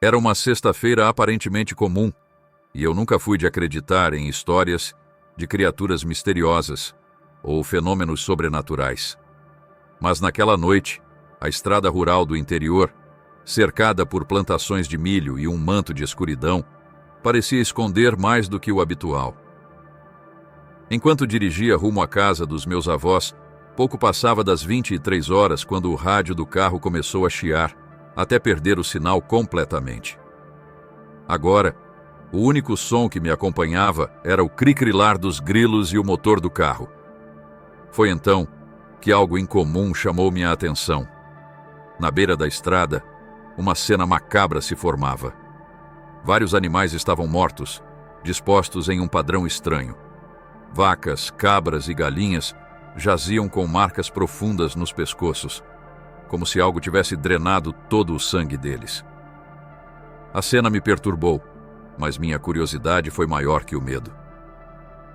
Era uma sexta-feira aparentemente comum, e eu nunca fui de acreditar em histórias de criaturas misteriosas ou fenômenos sobrenaturais. Mas naquela noite, a estrada rural do interior, cercada por plantações de milho e um manto de escuridão, parecia esconder mais do que o habitual. Enquanto dirigia rumo à casa dos meus avós, pouco passava das 23 horas quando o rádio do carro começou a chiar, até perder o sinal completamente. Agora, o único som que me acompanhava era o cricrilar dos grilos e o motor do carro. Foi então que algo incomum chamou minha atenção. Na beira da estrada, uma cena macabra se formava. Vários animais estavam mortos, dispostos em um padrão estranho. Vacas, cabras e galinhas jaziam com marcas profundas nos pescoços, como se algo tivesse drenado todo o sangue deles. A cena me perturbou, mas minha curiosidade foi maior que o medo.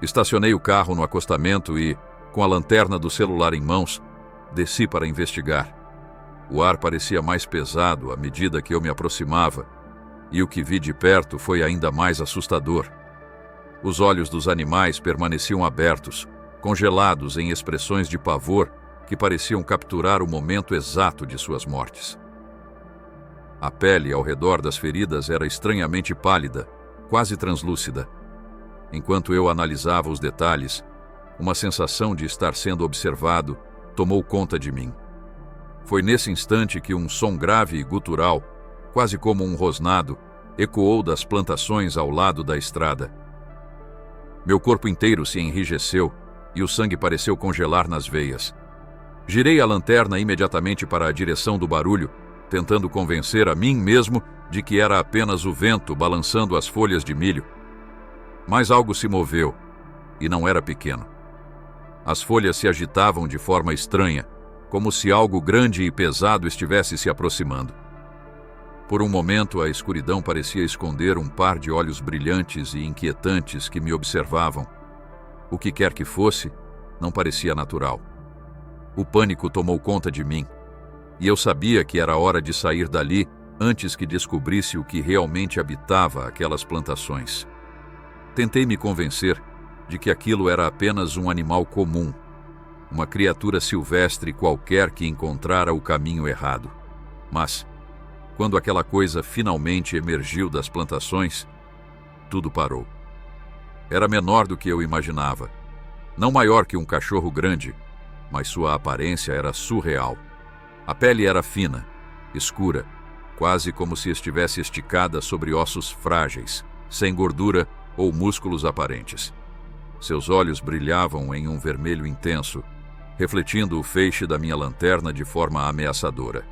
Estacionei o carro no acostamento e, com a lanterna do celular em mãos, desci para investigar. O ar parecia mais pesado à medida que eu me aproximava, e o que vi de perto foi ainda mais assustador. Os olhos dos animais permaneciam abertos, congelados em expressões de pavor que pareciam capturar o momento exato de suas mortes. A pele ao redor das feridas era estranhamente pálida, quase translúcida. Enquanto eu analisava os detalhes, uma sensação de estar sendo observado tomou conta de mim. Foi nesse instante que um som grave e gutural, quase como um rosnado, ecoou das plantações ao lado da estrada. Meu corpo inteiro se enrijeceu e o sangue pareceu congelar nas veias. Girei a lanterna imediatamente para a direção do barulho, tentando convencer a mim mesmo de que era apenas o vento balançando as folhas de milho. Mas algo se moveu, e não era pequeno. As folhas se agitavam de forma estranha, como se algo grande e pesado estivesse se aproximando. Por um momento, a escuridão parecia esconder um par de olhos brilhantes e inquietantes que me observavam. O que quer que fosse, não parecia natural. O pânico tomou conta de mim, e eu sabia que era hora de sair dali antes que descobrisse o que realmente habitava aquelas plantações. Tentei me convencer de que aquilo era apenas um animal comum, uma criatura silvestre qualquer que encontrara o caminho errado. Mas, quando aquela coisa finalmente emergiu das plantações, tudo parou. Era menor do que eu imaginava. Não maior que um cachorro grande, mas sua aparência era surreal. A pele era fina, escura, quase como se estivesse esticada sobre ossos frágeis, sem gordura ou músculos aparentes. Seus olhos brilhavam em um vermelho intenso, refletindo o feixe da minha lanterna de forma ameaçadora.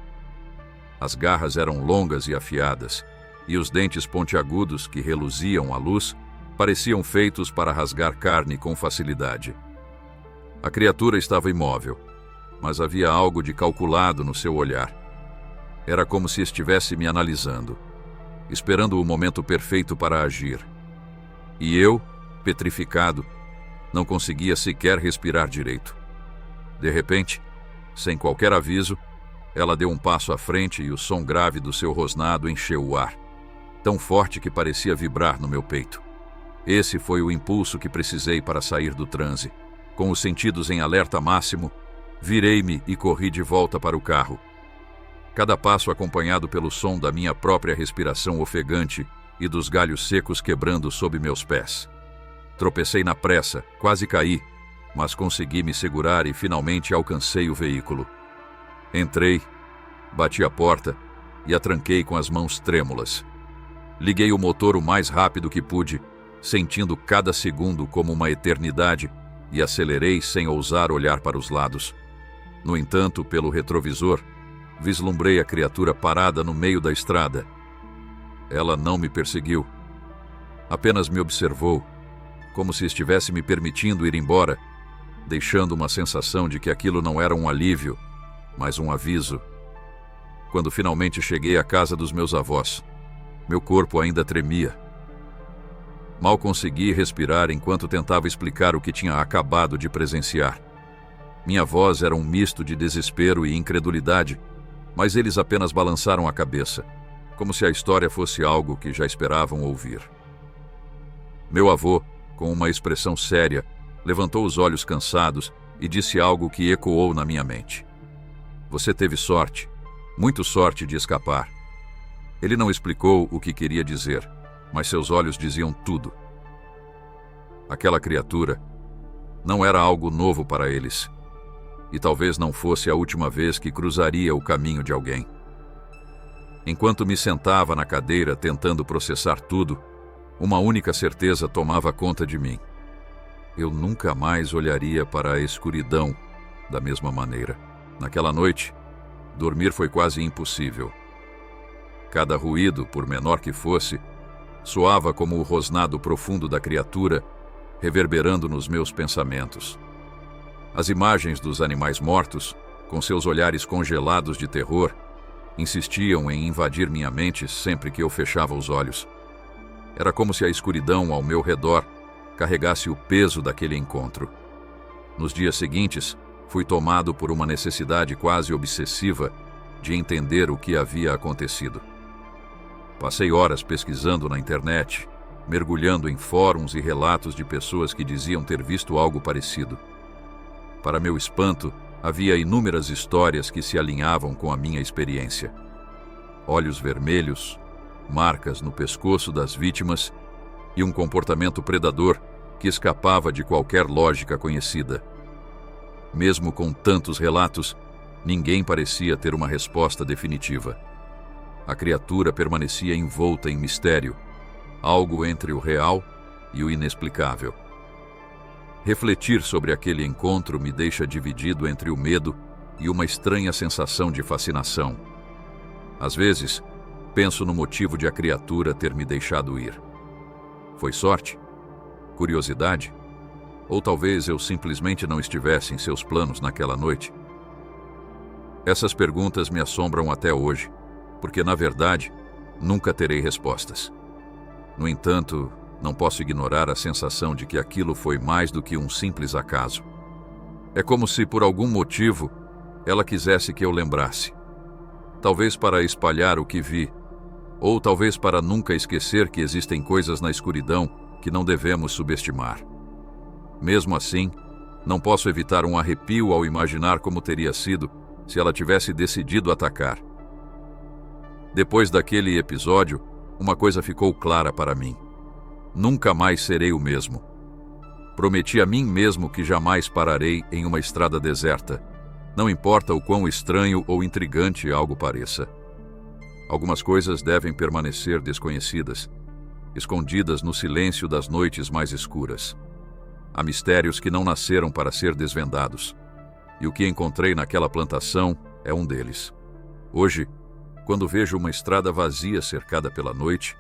As garras eram longas e afiadas, e os dentes pontiagudos que reluziam à luz pareciam feitos para rasgar carne com facilidade. A criatura estava imóvel, mas havia algo de calculado no seu olhar. Era como se estivesse me analisando, esperando o momento perfeito para agir. E eu, petrificado, não conseguia sequer respirar direito. De repente, sem qualquer aviso, ela deu um passo à frente e o som grave do seu rosnado encheu o ar, tão forte que parecia vibrar no meu peito. Esse foi o impulso que precisei para sair do transe. Com os sentidos em alerta máximo, virei-me e corri de volta para o carro. Cada passo acompanhado pelo som da minha própria respiração ofegante e dos galhos secos quebrando sob meus pés. Tropecei na pressa, quase caí, mas consegui me segurar e finalmente alcancei o veículo. Entrei, bati a porta e a tranquei com as mãos trêmulas. Liguei o motor o mais rápido que pude, sentindo cada segundo como uma eternidade, e acelerei sem ousar olhar para os lados. No entanto, pelo retrovisor, vislumbrei a criatura parada no meio da estrada. Ela não me perseguiu. Apenas me observou, como se estivesse me permitindo ir embora, deixando uma sensação de que aquilo não era um alívio, mas um aviso. Quando finalmente cheguei à casa dos meus avós, meu corpo ainda tremia. Mal consegui respirar enquanto tentava explicar o que tinha acabado de presenciar. Minha voz era um misto de desespero e incredulidade, mas eles apenas balançaram a cabeça, como se a história fosse algo que já esperavam ouvir. Meu avô, com uma expressão séria, levantou os olhos cansados e disse algo que ecoou na minha mente. Você teve sorte, muito sorte de escapar. Ele não explicou o que queria dizer, mas seus olhos diziam tudo. Aquela criatura não era algo novo para eles, e talvez não fosse a última vez que cruzaria o caminho de alguém. Enquanto me sentava na cadeira tentando processar tudo, uma única certeza tomava conta de mim. Eu nunca mais olharia para a escuridão da mesma maneira. Naquela noite, dormir foi quase impossível. Cada ruído, por menor que fosse, soava como o rosnado profundo da criatura, reverberando nos meus pensamentos. As imagens dos animais mortos, com seus olhares congelados de terror, insistiam em invadir minha mente sempre que eu fechava os olhos. Era como se a escuridão ao meu redor carregasse o peso daquele encontro. Nos dias seguintes, fui tomado por uma necessidade quase obsessiva de entender o que havia acontecido. Passei horas pesquisando na internet, mergulhando em fóruns e relatos de pessoas que diziam ter visto algo parecido. Para meu espanto, havia inúmeras histórias que se alinhavam com a minha experiência. Olhos vermelhos, marcas no pescoço das vítimas e um comportamento predador que escapava de qualquer lógica conhecida. Mesmo com tantos relatos, ninguém parecia ter uma resposta definitiva. A criatura permanecia envolta em mistério, algo entre o real e o inexplicável. Refletir sobre aquele encontro me deixa dividido entre o medo e uma estranha sensação de fascinação. Às vezes, penso no motivo de a criatura ter me deixado ir. Foi sorte? Curiosidade? Ou talvez eu simplesmente não estivesse em seus planos naquela noite? Essas perguntas me assombram até hoje, porque, na verdade, nunca terei respostas. No entanto, não posso ignorar a sensação de que aquilo foi mais do que um simples acaso. É como se, por algum motivo, ela quisesse que eu lembrasse. Talvez para espalhar o que vi, ou talvez para nunca esquecer que existem coisas na escuridão que não devemos subestimar. Mesmo assim, não posso evitar um arrepio ao imaginar como teria sido se ela tivesse decidido atacar. Depois daquele episódio, uma coisa ficou clara para mim. Nunca mais serei o mesmo. Prometi a mim mesmo que jamais pararei em uma estrada deserta, não importa o quão estranho ou intrigante algo pareça. Algumas coisas devem permanecer desconhecidas, escondidas no silêncio das noites mais escuras. Há mistérios que não nasceram para ser desvendados, e o que encontrei naquela plantação é um deles. Hoje, quando vejo uma estrada vazia cercada pela noite,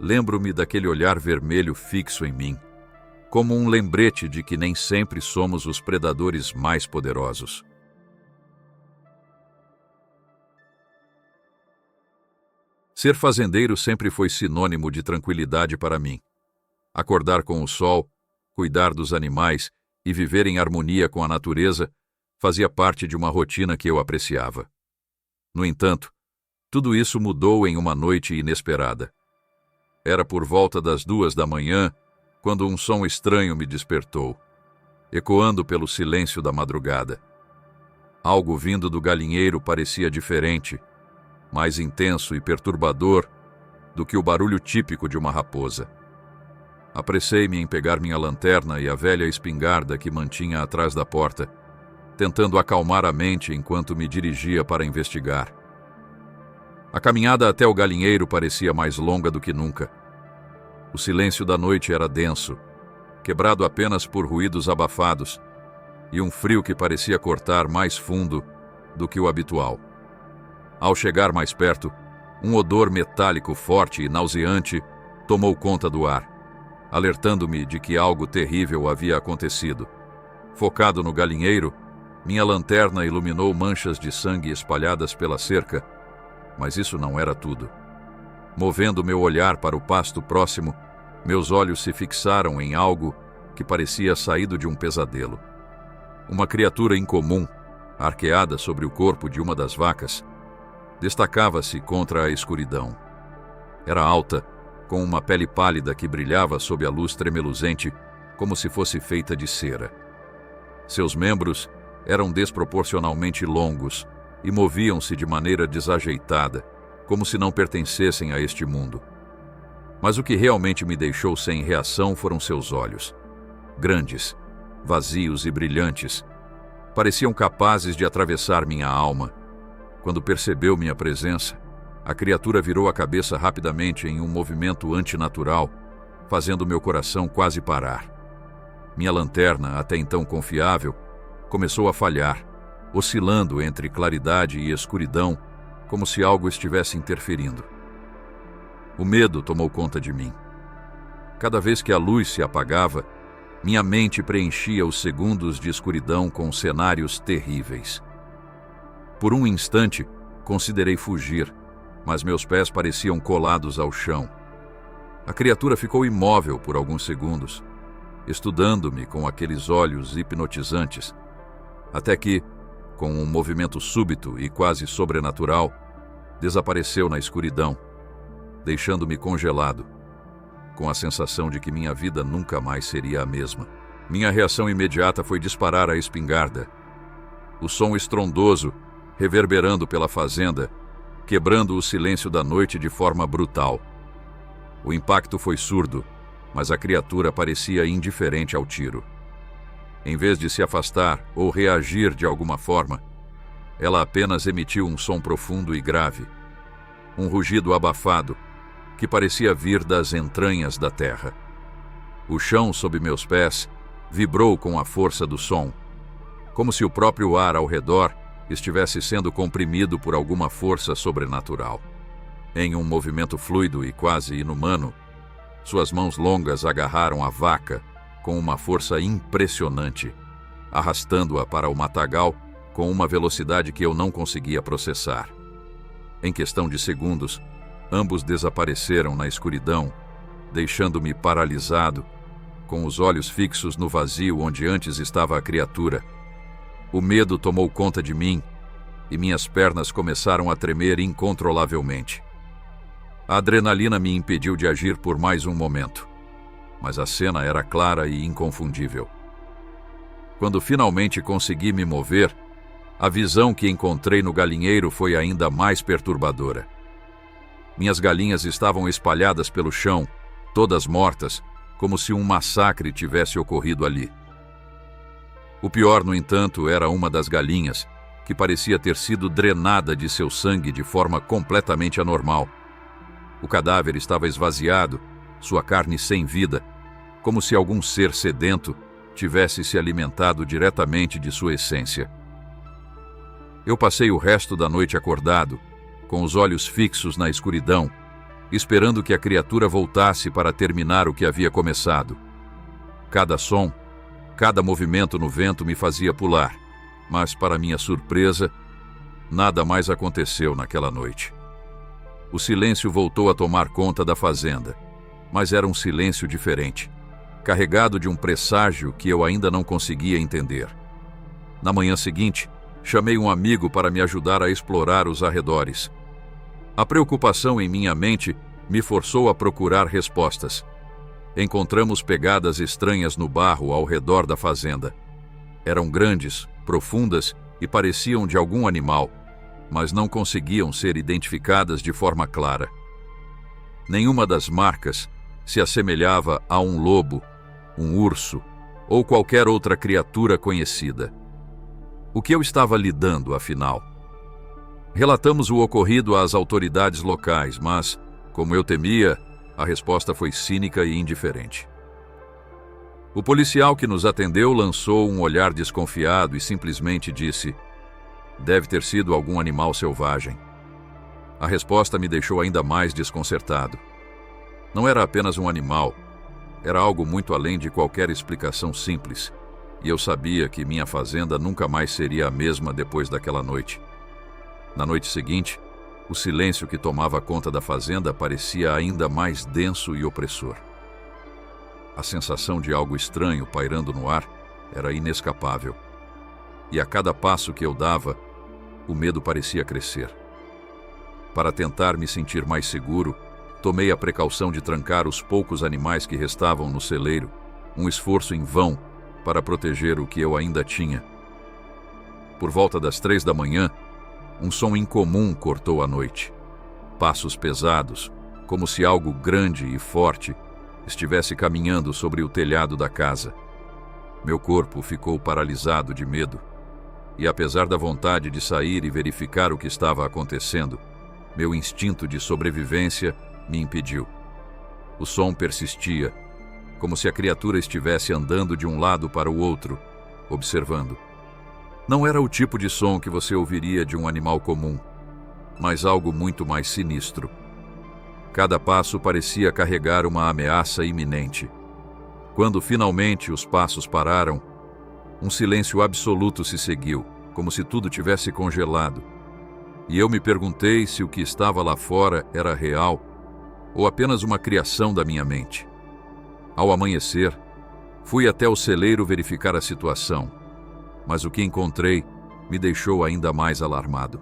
lembro-me daquele olhar vermelho fixo em mim, como um lembrete de que nem sempre somos os predadores mais poderosos. Ser fazendeiro sempre foi sinônimo de tranquilidade para mim. Acordar com o sol, cuidar dos animais e viver em harmonia com a natureza fazia parte de uma rotina que eu apreciava. No entanto, tudo isso mudou em uma noite inesperada. Era por volta das 2 da manhã, quando um som estranho me despertou, ecoando pelo silêncio da madrugada. Algo vindo do galinheiro parecia diferente, mais intenso e perturbador do que o barulho típico de uma raposa. Apressei-me em pegar minha lanterna e a velha espingarda que mantinha atrás da porta, tentando acalmar a mente enquanto me dirigia para investigar. A caminhada até o galinheiro parecia mais longa do que nunca. O silêncio da noite era denso, quebrado apenas por ruídos abafados e um frio que parecia cortar mais fundo do que o habitual. Ao chegar mais perto, um odor metálico forte e nauseante tomou conta do ar, alertando-me de que algo terrível havia acontecido. Focado no galinheiro, minha lanterna iluminou manchas de sangue espalhadas pela cerca, mas isso não era tudo. Movendo meu olhar para o pasto próximo, meus olhos se fixaram em algo que parecia saído de um pesadelo. Uma criatura incomum, arqueada sobre o corpo de uma das vacas, destacava-se contra a escuridão. Era alta, com uma pele pálida que brilhava sob a luz tremeluzente, como se fosse feita de cera. Seus membros eram desproporcionalmente longos e moviam-se de maneira desajeitada, como se não pertencessem a este mundo. Mas o que realmente me deixou sem reação foram seus olhos. Grandes, vazios e brilhantes, pareciam capazes de atravessar minha alma. Quando percebeu minha presença, a criatura virou a cabeça rapidamente em um movimento antinatural, fazendo meu coração quase parar. Minha lanterna, até então confiável, começou a falhar, oscilando entre claridade e escuridão, como se algo estivesse interferindo. O medo tomou conta de mim. Cada vez que a luz se apagava, minha mente preenchia os segundos de escuridão com cenários terríveis. Por um instante, considerei fugir, mas meus pés pareciam colados ao chão. A criatura ficou imóvel por alguns segundos, estudando-me com aqueles olhos hipnotizantes, até que, com um movimento súbito e quase sobrenatural, desapareceu na escuridão, deixando-me congelado, com a sensação de que minha vida nunca mais seria a mesma. Minha reação imediata foi disparar a espingarda. O som estrondoso, reverberando pela fazenda, quebrando o silêncio da noite de forma brutal. O impacto foi surdo, mas a criatura parecia indiferente ao tiro. Em vez de se afastar ou reagir de alguma forma, ela apenas emitiu um som profundo e grave, um rugido abafado, que parecia vir das entranhas da terra. O chão sob meus pés vibrou com a força do som, como se o próprio ar ao redor estivesse sendo comprimido por alguma força sobrenatural. Em um movimento fluido e quase inumano, suas mãos longas agarraram a vaca com uma força impressionante, arrastando-a para o matagal com uma velocidade que eu não conseguia processar. Em questão de segundos, ambos desapareceram na escuridão, deixando-me paralisado, com os olhos fixos no vazio onde antes estava a criatura. O medo tomou conta de mim e minhas pernas começaram a tremer incontrolavelmente. A adrenalina me impediu de agir por mais um momento, mas a cena era clara e inconfundível. Quando finalmente consegui me mover, a visão que encontrei no galinheiro foi ainda mais perturbadora. Minhas galinhas estavam espalhadas pelo chão, todas mortas, como se um massacre tivesse ocorrido ali. O pior, no entanto, era uma das galinhas, que parecia ter sido drenada de seu sangue de forma completamente anormal. O cadáver estava esvaziado, sua carne sem vida, como se algum ser sedento tivesse se alimentado diretamente de sua essência. Eu passei o resto da noite acordado, com os olhos fixos na escuridão, esperando que a criatura voltasse para terminar o que havia começado. Cada som, cada movimento no vento me fazia pular, mas, para minha surpresa, nada mais aconteceu naquela noite. O silêncio voltou a tomar conta da fazenda, mas era um silêncio diferente, carregado de um presságio que eu ainda não conseguia entender. Na manhã seguinte, chamei um amigo para me ajudar a explorar os arredores. A preocupação em minha mente me forçou a procurar respostas. Encontramos pegadas estranhas no barro ao redor da fazenda. Eram grandes, profundas e pareciam de algum animal, mas não conseguiam ser identificadas de forma clara. Nenhuma das marcas se assemelhava a um lobo, um urso ou qualquer outra criatura conhecida. O que eu estava lidando, afinal? Relatamos o ocorrido às autoridades locais, mas, como eu temia, a resposta foi cínica e indiferente. O policial que nos atendeu lançou um olhar desconfiado e simplesmente disse: "Deve ter sido algum animal selvagem." A resposta me deixou ainda mais desconcertado. Não era apenas um animal, era algo muito além de qualquer explicação simples, e eu sabia que minha fazenda nunca mais seria a mesma depois daquela noite. Na noite seguinte, o silêncio que tomava conta da fazenda parecia ainda mais denso e opressor. A sensação de algo estranho pairando no ar era inescapável, e a cada passo que eu dava, o medo parecia crescer. Para tentar me sentir mais seguro, Tomei a precaução de trancar os poucos animais que restavam no celeiro, um esforço em vão para proteger o que eu ainda tinha. Por volta das 3 da manhã, um som incomum cortou a noite. Passos pesados, como se algo grande e forte estivesse caminhando sobre o telhado da casa. Meu corpo ficou paralisado de medo, e apesar da vontade de sair e verificar o que estava acontecendo, meu instinto de sobrevivência me impediu. O som persistia, como se a criatura estivesse andando de um lado para o outro, observando. Não era o tipo de som que você ouviria de um animal comum, mas algo muito mais sinistro. Cada passo parecia carregar uma ameaça iminente. Quando finalmente os passos pararam, um silêncio absoluto se seguiu, como se tudo tivesse congelado. E eu me perguntei se o que estava lá fora era real ou apenas uma criação da minha mente. Ao amanhecer, fui até o celeiro verificar a situação, mas o que encontrei me deixou ainda mais alarmado.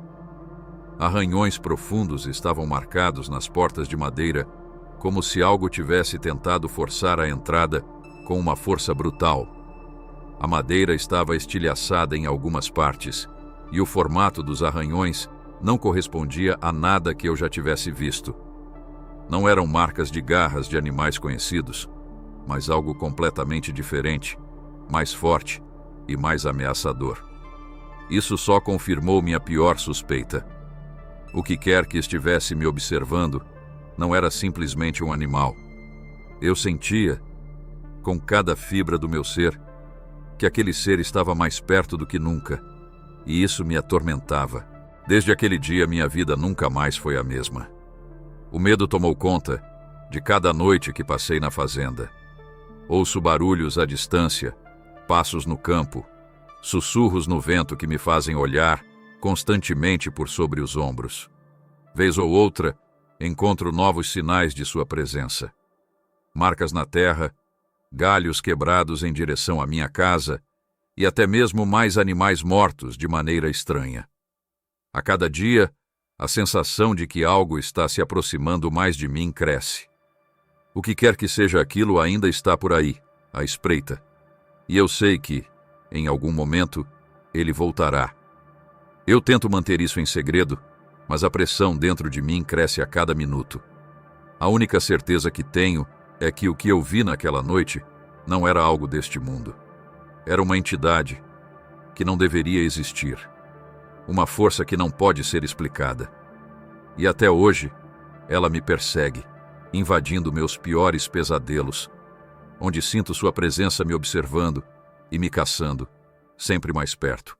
Arranhões profundos estavam marcados nas portas de madeira, como se algo tivesse tentado forçar a entrada com uma força brutal. A madeira estava estilhaçada em algumas partes, e o formato dos arranhões não correspondia a nada que eu já tivesse visto. Não eram marcas de garras de animais conhecidos, mas algo completamente diferente, mais forte e mais ameaçador. Isso só confirmou minha pior suspeita. O que quer que estivesse me observando não era simplesmente um animal. Eu sentia, com cada fibra do meu ser, que aquele ser estava mais perto do que nunca, e isso me atormentava. Desde aquele dia, minha vida nunca mais foi a mesma. O medo tomou conta de cada noite que passei na fazenda. Ouço barulhos à distância, passos no campo, sussurros no vento que me fazem olhar constantemente por sobre os ombros. Vez ou outra, encontro novos sinais de sua presença. Marcas na terra, galhos quebrados em direção à minha casa e até mesmo mais animais mortos de maneira estranha. A cada dia, a sensação de que algo está se aproximando mais de mim cresce. O que quer que seja aquilo ainda está por aí, à espreita, e eu sei que, em algum momento, ele voltará. Eu tento manter isso em segredo, mas a pressão dentro de mim cresce a cada minuto. A única certeza que tenho é que o que eu vi naquela noite não era algo deste mundo. Era uma entidade que não deveria existir. Uma força que não pode ser explicada. E até hoje, ela me persegue, invadindo meus piores pesadelos, onde sinto sua presença me observando e me caçando, sempre mais perto.